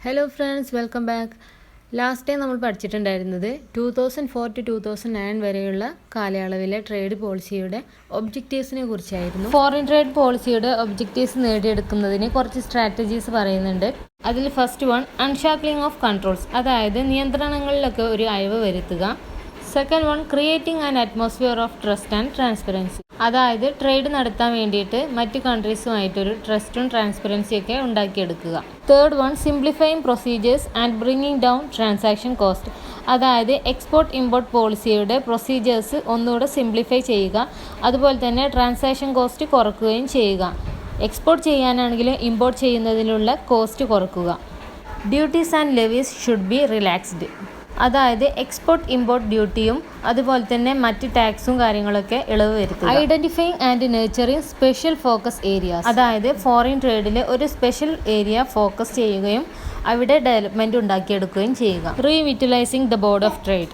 Hello friends, welcome back. Last time നമ്മൾ പഠിച്ചിട്ടുണ്ടായിരുന്നത് 2004 to 2009 വരെയുള്ള കാലയളവിലെ ട്രേഡ് പോളിസിയുടെ ഒബ്ജക്റ്റീവ്സിനെ കുറിച്ചായിരുന്നു. ഫോറിൻ ട്രേഡ് പോളിസിയുടെ ഒബ്ജക്റ്റീവ്സ് നേടിയെടുക്കുന്നതിന് കുറച്ച് സ്ട്രാറ്റജീസ് പറയുന്നുണ്ട്. അതിൽ ഫസ്റ്റ് വൺ, അൺഷാക്ലിംഗ് ഓഫ് കൺട്രോൾസ്, അതായത് നിയന്ത്രണങ്ങളിലൊക്കെ ഒരു അയവ് വരുത്തുക. Second one, creating an atmosphere of trust and transparency, അതായത് ട്രേഡ് നടത്താൻ വേണ്ടിയിട്ട് മറ്റ് കൺട്രീസുമായിട്ടൊരു ട്രസ്റ്റും ട്രാൻസ്പെറൻസിയും ഒക്കെ ഉണ്ടാക്കിയെടുക്കുക. Third one, simplifying procedures and bringing down transaction cost, അതായത് എക്സ്പോർട്ട് ഇമ്പോർട്ട് പോളിസിയുടെ പ്രൊസീജിയേഴ്സ് ഒന്നുകൂടെ സിംപ്ലിഫൈ ചെയ്യുക, അതുപോലെ തന്നെ ട്രാൻസാക്ഷൻ കോസ്റ്റ് കുറയ്ക്കുകയും ചെയ്യുക. എക്സ്പോർട്ട് ചെയ്യാനാണെങ്കിലും ഇമ്പോർട്ട് ചെയ്യുന്നതിനുള്ള കോസ്റ്റ് കുറയ്ക്കുക. Duties and levies should be relaxed, അതായത് എക്സ്പോർട്ട് ഇമ്പോർട്ട് ഡ്യൂട്ടിയും അതുപോലെ തന്നെ മറ്റ് ടാക്സും കാര്യങ്ങളൊക്കെ ഇളവ് വരുത്തുക. Identifying and nurturing special focus areas, അതായത് ഫോറിൻ ട്രേഡിൽ ഒരു സ്പെഷ്യൽ ഏരിയ ഫോക്കസ് ചെയ്യുകയും അവിടെ ഡെവലപ്മെന്റ് ഉണ്ടാക്കിയെടുക്കുകയും ചെയ്യുക. Revitalising the board of trade,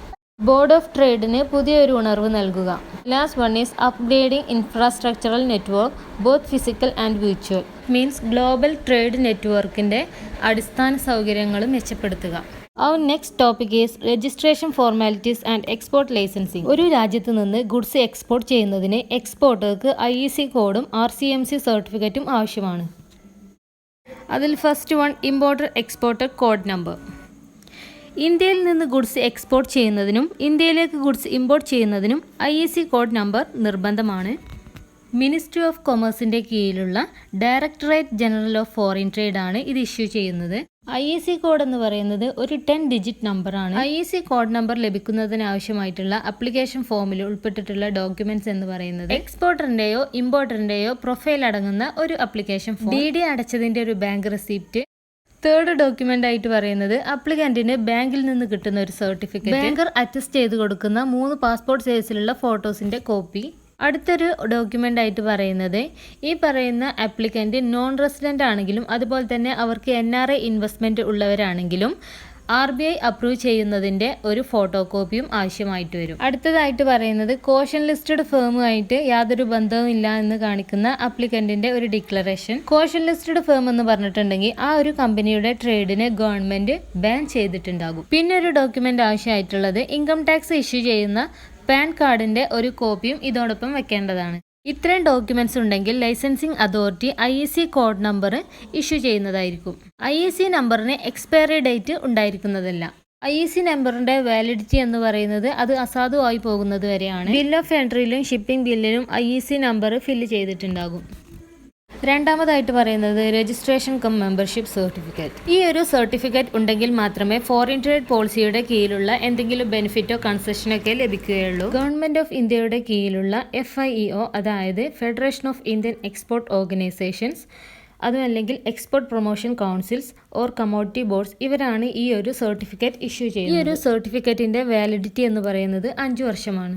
board of ട്രേഡിന് പുതിയൊരു ഉണർവ് നൽകുക. Last one is upgrading infrastructural network, both physical and virtual, means global trade നെറ്റ്വർക്കിൻ്റെ അടിസ്ഥാന സൗകര്യങ്ങൾ മെച്ചപ്പെടുത്തുക. Our next topic is registration formalities and export licensing. ഒരു രാജ്യത്ത് നിന്ന് ഗുഡ്സ് എക്സ്പോർട്ട് ചെയ്യുന്നതിന് എക്സ്പോർട്ടർക്ക് IEC കോഡും RCMC സർട്ടിഫിക്കറ്റും ആവശ്യമാണ്. അതിൽ first one, importer exporter code number. ഇന്ത്യയിൽ നിന്ന് ഗുഡ്സ് എക്സ്പോർട്ട് ചെയ്യുന്നതിനും ഇന്ത്യയിലേക്ക് ഗുഡ്സ് ഇമ്പോർട്ട് ചെയ്യുന്നതിനും IEC കോഡ് നമ്പർ നിർബന്ധമാണ്. മിനിസ്ട്രി ഓഫ് കൊമേഴ്സിൻ്റെ കീഴിലുള്ള directorate general of foreign trade ആണ് ഇത് ഇഷ്യൂ ചെയ്യുന്നത്. IEC കോഡ് എന്ന് പറയുന്നത് ഒരു 10 ഡിജിറ്റ് നമ്പറാണ്. IEC കോഡ് നമ്പർ ലഭിക്കുന്നതിന് ആവശ്യമായിട്ടുള്ള അപ്ലിക്കേഷൻ ഫോമിൽ ഉൾപ്പെട്ടിട്ടുള്ള ഡോക്യുമെന്റ്സ് എന്ന് പറയുന്നത് എക്സ്പോർട്ടറിന്റെയോ ഇമ്പോർട്ടറിന്റെയോ പ്രൊഫൈൽ അടങ്ങുന്ന ഒരു അപ്ലിക്കേഷൻ ഫോം, DD അടച്ചതിന്റെ ഒരു ബാങ്ക് റെസിപ്റ്റ്. തേർഡ് ഡോക്യുമെന്റ് ആയിട്ട് പറയുന്നത് അപ്ലിക്കന്റിന് ബാങ്കിൽ നിന്ന് കിട്ടുന്ന ഒരു സർട്ടിഫിക്കറ്റ്, ബാങ്കർ അറ്റസ്റ്റ് ചെയ്ത് കൊടുക്കുന്ന 3 പാസ്പോർട്ട് സൈസിലുള്ള ഫോട്ടോസിന്റെ കോപ്പി. അടുത്തൊരു ഡോക്യുമെൻ്റ് ആയിട്ട് പറയുന്നത് ഈ പറയുന്ന ആപ്ലിക്കൻ്റ് നോൺ റെസിഡൻ്റ് ആണെങ്കിലും അതുപോലെ തന്നെ അവർക്ക് NRI ഇൻവെസ്റ്റ്മെൻറ്റ് ഉള്ളവരാണെങ്കിലും RBI അപ്രൂവ് ചെയ്യുന്നതിൻ്റെ ഒരു ഫോട്ടോ കോപ്പിയും ആവശ്യമായിട്ട് വരും. അടുത്തതായിട്ട് പറയുന്നത് കോഷൻ ലിസ്റ്റഡ് ഫേമുമായിട്ട് യാതൊരു ബന്ധവും ഇല്ല എന്ന് കാണിക്കുന്ന ആപ്ലിക്കൻറ്റിൻ്റെ ഒരു ഡിക്ലറേഷൻ. കോഷൻ ലിസ്റ്റഡ് ഫേം എന്ന് പറഞ്ഞിട്ടുണ്ടെങ്കിൽ ആ ഒരു കമ്പനിയുടെ ട്രേഡിനെ ഗവൺമെൻറ് ബാൻ ചെയ്തിട്ടുണ്ടാകും. പിന്നെ ഒരു ഡോക്യുമെൻ്റ് ആവശ്യമായിട്ടുള്ളത് ഇൻകം ടാക്സ് ഇഷ്യൂ ചെയ്യുന്ന പാൻ കാർഡിൻ്റെ ഒരു കോപ്പിയും ഇതോടൊപ്പം വെക്കേണ്ടതാണ്. ഇത്രയും ഡോക്യുമെന്റ്സ് ഉണ്ടെങ്കിൽ licensing authority IEC code number issue ചെയ്യുന്നതായിരിക്കും. IEC നമ്പറിന് എക്സ്പയറി ഡേറ്റ് ഉണ്ടായിരിക്കുന്നതല്ല. IEC നമ്പറിന്റെ വാലിഡിറ്റി എന്ന് പറയുന്നത് അത് അസാധുവായി പോകുന്നത് വരെയാണ്. ബിൽ ഓഫ് എൻട്രിയിലും ഷിപ്പിംഗ് ബില്ലിലും IEC നമ്പർ ഫില്ല് ചെയ്തിട്ടുണ്ടാകും. രണ്ടാമതായിട്ട് പറയുന്നത് രജിസ്ട്രേഷൻ കം മെമ്പർഷിപ്പ് സർട്ടിഫിക്കറ്റ്. ഈ ഒരു സർട്ടിഫിക്കറ്റ് ഉണ്ടെങ്കിൽ മാത്രമേ ഫോറിൻ ട്രേഡ് പോളിസിയുടെ കീഴിലുള്ള എന്തെങ്കിലും ബെനിഫിറ്റോ കൺസെഷനോ ഒക്കെ ലഭിക്കുകയുള്ളൂ. ഗവൺമെന്റ് ഓഫ് ഇന്ത്യയുടെ കീഴിലുള്ള FIEO, അതായത് federation of Indian export organisations, അതുമല്ലെങ്കിൽ export promotion councils or commodity boards, ഇവരാണ് ഈ ഒരു സർട്ടിഫിക്കറ്റ് ഇഷ്യൂ ചെയ്യുന്നത്. ഈ ഒരു സർട്ടിഫിക്കറ്റിന്റെ വാലിഡിറ്റി എന്ന് പറയുന്നത് 5 വർഷമാണ്.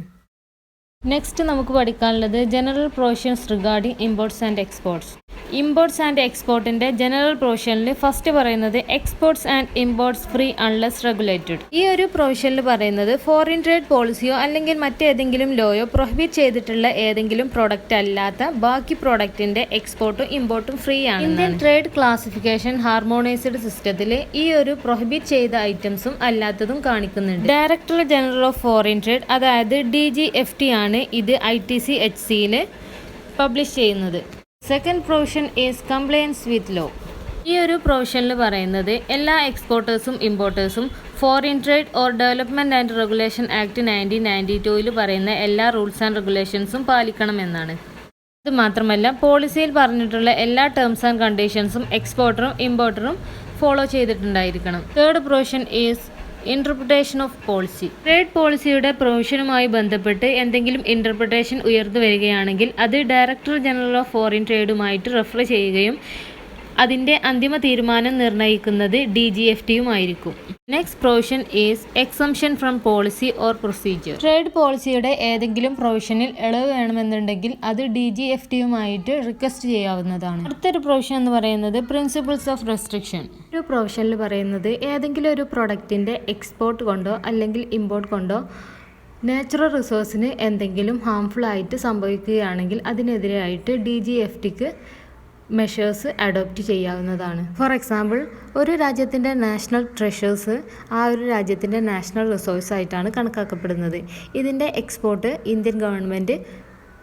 നെക്സ്റ്റ് നമുക്ക് പഠിക്കാനുള്ളത് general provisions regarding imports and exports. Imports and എക്സ്പോർട്ടിൻ്റെ ജനറൽ പ്രൊവിഷനിൽ ഫസ്റ്റ് പറയുന്നത് exports and imports free unless regulated. ഈ ഒരു പ്രൊവിഷനിൽ പറയുന്നത് ഫോറിൻ ട്രേഡ് പോളിസിയോ അല്ലെങ്കിൽ മറ്റേതെങ്കിലും ലോയോ പ്രൊഹിബിറ്റ് ചെയ്തിട്ടുള്ള ഏതെങ്കിലും പ്രൊഡക്റ്റ് അല്ലാത്ത ബാക്കി പ്രൊഡക്റ്റിൻ്റെ എക്സ്പോർട്ടും ഇമ്പോർട്ടും ഫ്രീ ആണ്. ഇന്ത്യൻ ട്രേഡ് ക്ലാസിഫിക്കേഷൻ ഹാർമോണൈസ്ഡ് സിസ്റ്റത്തിൽ ഈ ഒരു പ്രൊഹിബിറ്റ് ചെയ്ത ഐറ്റംസും അല്ലാത്തതും കാണിക്കുന്നുണ്ട്. Director general of foreign trade, അതായത് DGFT ആണ് ഇത് ITC/HCയിൽ പബ്ലിഷ് ചെയ്യുന്നത്. Second provision is compliance with law. ഈ ഒരു പ്രൊവിഷനിൽ പറയുന്നത് എല്ലാ എക്സ്പോർട്ടേഴ്സും ഇമ്പോർട്ടേഴ്സും foreign trade or development and regulation act 1992 പറയുന്ന എല്ലാ റൂൾസ് ആൻഡ് റെഗുലേഷൻസും പാലിക്കണമെന്നാണ്. ഇത് മാത്രമല്ല പോളിസിയിൽ പറഞ്ഞിട്ടുള്ള എല്ലാ ടേംസ് ആൻഡ് കണ്ടീഷൻസും എക്സ്പോർട്ടറും ഇമ്പോർട്ടറും ഫോളോ ചെയ്തിട്ടുണ്ടായിരിക്കണം. Third provision is interpretation of policy. Trade പോളിസിയുടെ പ്രൊവിഷനുമായി ബന്ധപ്പെട്ട് എന്തെങ്കിലും ഇന്റർപ്രിട്ടേഷൻ ഉയർന്നു വരികയാണെങ്കിൽ അത് ഡയറക്ടർ ജനറൽ ഓഫ് ഫോറിൻ ട്രേഡുമായിട്ട് റെഫർ ചെയ്യുകയും അതിൻ്റെ അന്തിമ തീരുമാനം നിർണ്ണയിക്കുന്നത് DGFTയുമായിരിക്കും. Next provision is exemption from policy or procedure. Trade പോളിസിയുടെ ഏതെങ്കിലും പ്രൊവിഷനിൽ ഇളവ് വേണമെന്നുണ്ടെങ്കിൽ അത് DGFTയുമായിട്ട് റിക്വസ്റ്റ് ചെയ്യാവുന്നതാണ്. അടുത്തൊരു പ്രൊവിഷൻ എന്ന് പറയുന്നത് പ്രിൻസിപ്പിൾസ് ഓഫ് റെസ്ട്രിക്ഷൻ. ഒരു പ്രൊവിഷനിൽ പറയുന്നത് ഏതെങ്കിലും ഒരു പ്രൊഡക്റ്റിൻ്റെ എക്സ്പോർട്ട് കൊണ്ടോ അല്ലെങ്കിൽ ഇമ്പോർട്ട് കൊണ്ടോ നാച്ചുറൽ റിസോഴ്സിന് എന്തെങ്കിലും ഹാംഫുൾ ആയിട്ട് സംഭവിക്കുകയാണെങ്കിൽ അതിനെതിരായിട്ട് DGFTക്ക് മെഷേഴ്സ് അഡോപ്റ്റ് ചെയ്യാവുന്നതാണ്. ഫോർ എക്സാമ്പിൾ, ഒരു രാജ്യത്തിൻ്റെ നാഷണൽ ട്രഷേഴ്സ് ആ ഒരു രാജ്യത്തിൻ്റെ നാഷണൽ റിസോഴ്സ് ആയിട്ടാണ് കണക്കാക്കപ്പെടുന്നത്. ഇതിൻ്റെ എക്സ്പോർട്ട് ഇന്ത്യൻ ഗവൺമെൻറ്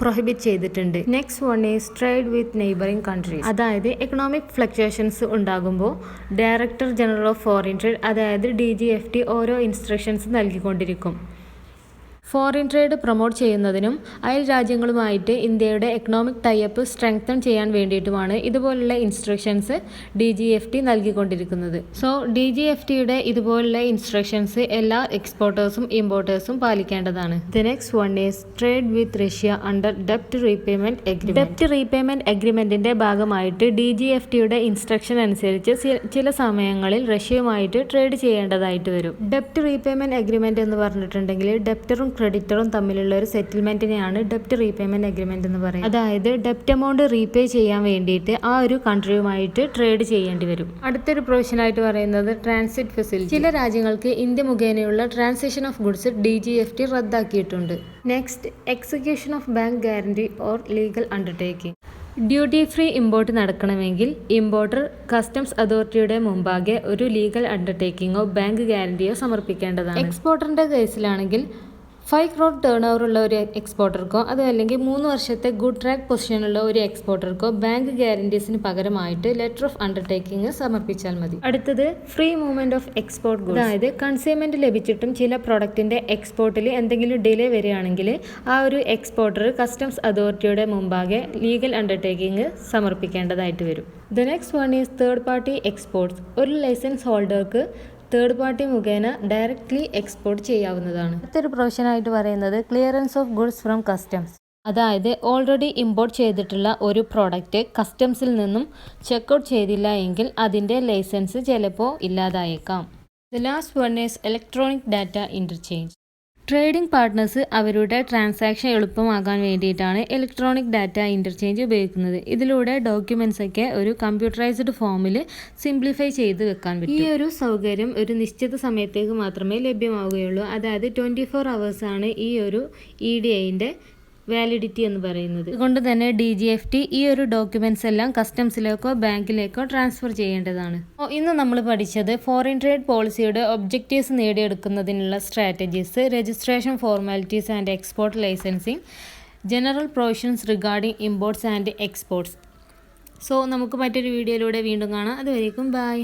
പ്രൊഹിബിറ്റ് ചെയ്തിട്ടുണ്ട്. Next one is trade with neighbouring countries. അതായത് എക്കണോമിക് ഫ്ലക്ച്വേഷൻസ് ഉണ്ടാകുമ്പോൾ director general of foreign trade, അതായത് DGFT ഓരോ ഇൻസ്ട്രക്ഷൻസ് നൽകിക്കൊണ്ടിരിക്കും. ഫോറിൻ ട്രേഡ് പ്രൊമോട്ട് ചെയ്യുന്നതിനും അയൽ രാജ്യങ്ങളുമായിട്ട് ഇന്ത്യയുടെ എക്കണോമിക് ടൈപ്പ് സ്ട്രെങ്തൻ ചെയ്യാൻ വേണ്ടിയിട്ടുമാണ് ഇതുപോലുള്ള ഇൻസ്ട്രക്ഷൻസ് DGFT നൽകിക്കൊണ്ടിരിക്കുന്നത്. സോ DGFTയുടെ ഇതുപോലുള്ള ഇൻസ്ട്രക്ഷൻസ് എല്ലാ എക്സ്പോർട്ടേഴ്സും ഇമ്പോർട്ടേഴ്സും പാലിക്കേണ്ടതാണ്. The next one is trade with Russia under ഡെപ്റ്റ് റീപേയ്മെന്റ് എഗ്രിമെന്റ്. ഡെപ്റ്റ് റീപേയ്മെന്റ് എഗ്രിമെന്റിന്റെ ഭാഗമായിട്ട് DGFTയുടെ ഇൻസ്ട്രക്ഷൻ അനുസരിച്ച് ചില സമയങ്ങളിൽ റഷ്യയുമായിട്ട് ട്രേഡ് ചെയ്യേണ്ടതായിട്ട് വരും. ഡെപ്റ്റ് റീപേയ്മെന്റ് എഗ്രിമെന്റ് എന്ന് പറഞ്ഞിട്ടുണ്ടെങ്കിൽ ഡെപ്റ്ററും ക്രെഡിറ്ററും തമ്മിലുള്ള ഒരു സെറ്റിൽമെന്റിനെയാണ് ഡെപ്റ്റ് റീപേയ്മെന്റ് എഗ്രിമെന്റ് എന്ന് പറയുന്നത്. അതായത് ഡെപ്റ്റ് എമൗണ്ട് റീപേ ചെയ്യാൻ വേണ്ടിയിട്ട് ആ ഒരു കൺട്രിയുമായിട്ട് ട്രേഡ് ചെയ്യേണ്ടി വരും. അടുത്തൊരു പ്രൊവിഷൻ ആയിട്ട് പറയുന്നത് ട്രാൻസിറ്റ് ഫെസിലിറ്റി. ചില രാജ്യങ്ങൾക്ക് ഇന്ത്യ മുഖേനയുള്ള ട്രാൻസിഷൻ ഓഫ് ഗുഡ്സ് DGFT റദ്ദാക്കിയിട്ടുണ്ട്. Next, execution of bank guarantee or legal undertaking. Duty free import നടക്കണമെങ്കിൽ ഇമ്പോർട്ടർ കസ്റ്റംസ് അതോറിറ്റിയുടെ മുമ്പാകെ ഒരു ലീഗൽ അണ്ടർടേക്കിങ്ങോ ബാങ്ക് ഗ്യാരണ്ടിയോ സമർപ്പിക്കേണ്ടതാണ്. എക്സ്പോർട്ടറിന്റെ കേസിലാണെങ്കിൽ 5 crore ടേൺ ഓവർ ഉള്ള ഒരു എക്സ്പോർട്ടർക്കോ അതല്ലെങ്കിൽ 3 വർഷത്തെ ഗുഡ് ട്രാക്ക് പൊസിഷനുള്ള ഒരു എക്സ്പോർട്ടർക്കോ ബാങ്ക് ഗ്യാരണ്ടീസിന് പകരമായിട്ട് ലെറ്റർ ഓഫ് അണ്ടർടേക്കിംഗ് സമർപ്പിച്ചാൽ മതി. അടുത്തത് free movement of export goods. അതായത് കൺസൈൻമെന്റ് ലഭിച്ചിട്ടും ചില പ്രൊഡക്റ്റിന്റെ എക്സ്പോർട്ടിൽ എന്തെങ്കിലും ഡിലേ വരികയാണെങ്കിൽ ആ ഒരു എക്സ്പോർട്ടർ കസ്റ്റംസ് അതോറിറ്റിയുടെ മുമ്പാകെ ലീഗൽ അണ്ടർടേക്കിംഗ് സമർപ്പിക്കേണ്ടതായിട്ട് വരും. The next one is third party exports. ഒരു ലൈസൻസ് ഹോൾഡർക്ക് തേർഡ് പാർട്ടി മുഖേന ഡയറക്റ്റ്ലി എക്സ്പോർട്ട് ചെയ്യാവുന്നതാണ്. അടുത്തൊരു പ്രൊവിഷനായിട്ട് പറയുന്നത് clearance of goods from customs. അതായത് ഓൾറെഡി ഇമ്പോർട്ട് ചെയ്തിട്ടുള്ള ഒരു പ്രോഡക്റ്റ് കസ്റ്റംസിൽ നിന്നും ചെക്കൗട്ട് ചെയ്തില്ല എങ്കിൽ അതിൻ്റെ ലൈസൻസ് ചിലപ്പോൾ ഇല്ലാതായേക്കാം. The last one is electronic data interchange. Trading partners അവരുടെ ട്രാൻസാക്ഷൻ എളുപ്പമാകാൻ വേണ്ടിയിട്ടാണ് ഇലക്ട്രോണിക് ഡാറ്റ ഇൻ്റർചേഞ്ച് ഉപയോഗിക്കുന്നത്. ഇതിലൂടെ ഡോക്യുമെൻറ്റ്സ് ഒക്കെ ഒരു കമ്പ്യൂട്ടറൈസ്ഡ് ഫോമിൽ സിംപ്ലിഫൈ ചെയ്ത് വെക്കാൻ പറ്റും. ഈ ഒരു സൗകര്യം ഒരു നിശ്ചിത സമയത്തേക്ക് മാത്രമേ ലഭ്യമാവുകയുള്ളൂ. അതായത് 24 hours ആണ് ഈ ഒരു EDIൻ്റെ വാലിഡിറ്റി എന്ന് പറയുന്നത്. അതുകൊണ്ട് തന്നെ DGFT ഈ ഒരു ഡോക്യുമെന്റ്സ് എല്ലാം കസ്റ്റംസിലേക്കോ ബാങ്കിലേക്കോ ട്രാൻസ്ഫർ ചെയ്യേണ്ടതാണ്. ഇന്ന് നമ്മൾ പഠിച്ചത് ഫോറിൻ ട്രേഡ് പോളിസിയുടെ ഒബ്ജക്റ്റീവ്സ് നേടിയെടുക്കുന്നതിനുള്ള strategies, registration formalities and export licensing, general provisions regarding imports and exports. So നമുക്ക് മറ്റൊരു വീഡിയോയിലൂടെ വീണ്ടും കാണാം. അതുവരേക്കും ബൈ.